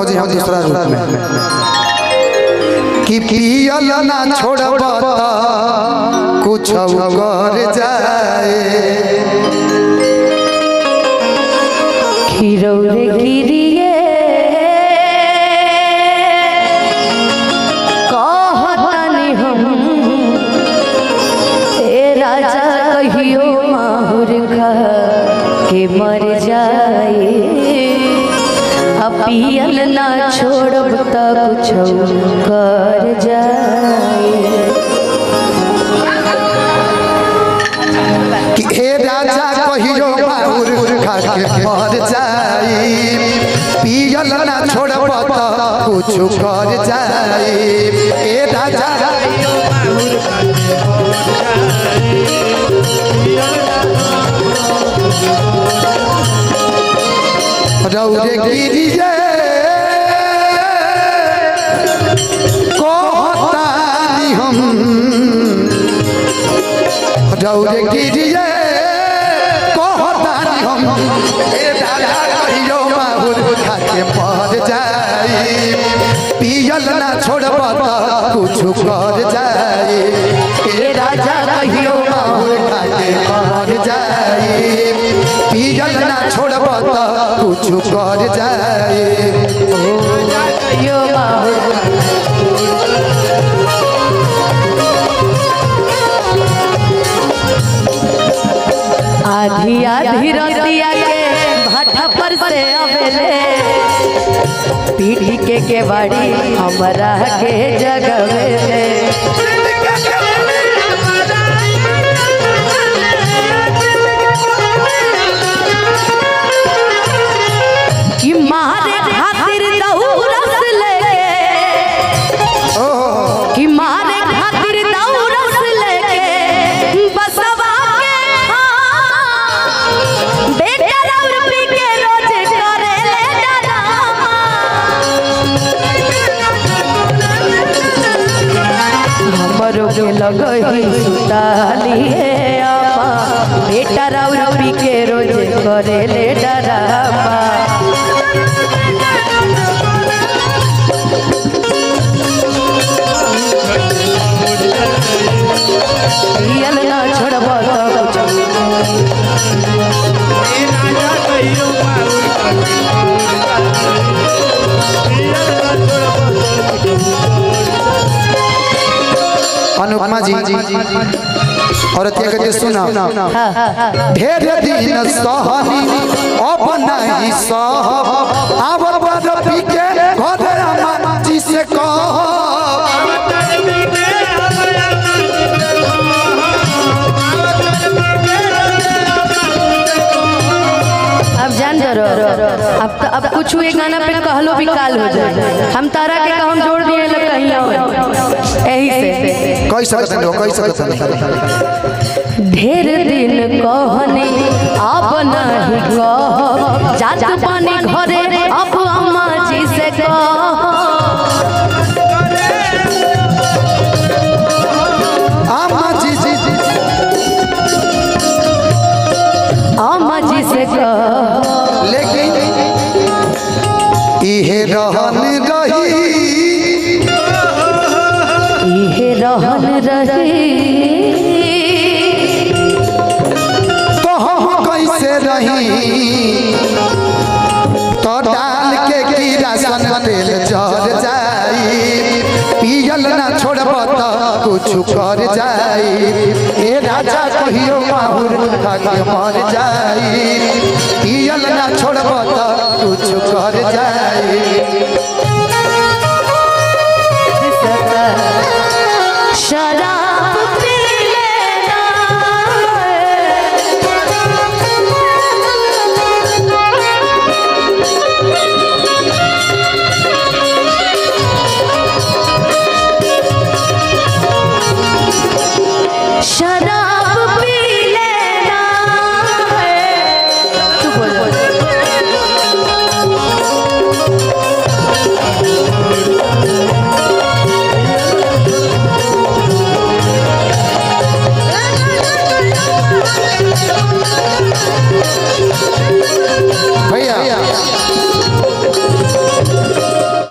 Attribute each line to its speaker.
Speaker 1: मनोज हम दूसरा रूप में कि पियल ना छोड़ब कुछ कर जाए
Speaker 2: खीरौरे गिरिए कहतनी हम ए राजा कहियो माहुर खा के मर जाए पियल ना छोड़ब त कुछ कर जाए
Speaker 1: कि हे राजा कहियो माहुर खा के मर जाए पियल ना छोड़ब त कुछ कर जाए हे राजा कहियो माहुर खा के मर जाए रौरे गिरिए कहतानी हम रौरे गिरिए कहतानी हम ए दादा कहियो माहुर खा के मर जाए पियल ना छोड़ब त कुछ कर जाए ए राजा कहियो माहुर खा के मर जाए पियल ना छोड़ब त कुछ कर जाए
Speaker 2: कहियो माहुर आधी आधी रतिया के भाटा पर से अवेले पीढ़ी के केवाड़ी हमरा के जगवेले कि मारे खातिर दौरस लेके कि मारे खातिर दौरस लेके बसवा के बेटा और पी के रोज करे ले डरामा हमरो के लगई सुतालिए आपा बेटा और पी के रोज करे ले डरामा पियल ना छोड़ब
Speaker 1: अनुपमा जी औरत के सुना ढेर दिन सहनी अब नहीं सहब अब बड़ पी के घर अम्मा जी से कह
Speaker 2: अब जान जरो अब कुछ एक गाना पे कहलो भी काल हो जाए हम तारा के हम जोड़ दिए ल कहीं यही से
Speaker 1: कह सकत
Speaker 2: ढेर दिन कहनी अब नहीं कह जात पानी घरे अब अम्मा जी से कह
Speaker 1: अम्मा जी
Speaker 2: अम्मा जी से कह
Speaker 1: लेकिन इहे रहन रही तो हम कैसे रही तो डाल के किरासन तेल जर जाई पियल ना छोड़ब त कुछ कर जाई ए राजा कहियो माहुर खा के मर जाई पियल ना छोड़ब त कुछ कर जाई